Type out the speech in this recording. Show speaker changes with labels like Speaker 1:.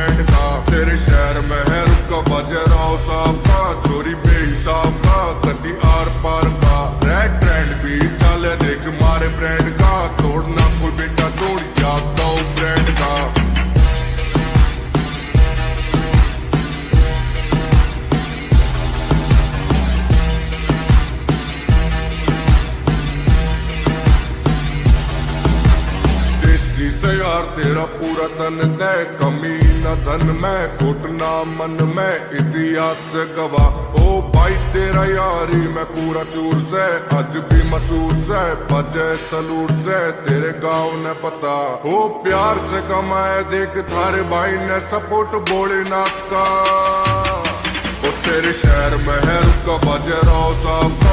Speaker 1: Brand का। तेरे शहर में है रुका बजे राव साहब का, चोरी बेहिसाब का, कदी आर पार का। रैक ट्रेंड भी चले देख मारे ब्रांड का, तोड़ना कोई बेटा सोड़ याद दो ब्रांड का। से यार तेरा पूरा तन तय, कमी न धन में घुटना मन में, इतिहास से गवाह ओ भाई तेरा यारी मैं पूरा चूर से, आज भी मसूर से बजे सलूट से, तेरे गाँव ने पता ओ प्यार से कमाए देख थारे भाई ने सपोर्ट भोलेनाथ का। ओ तेरे शहर में है रुका बजे राव साहब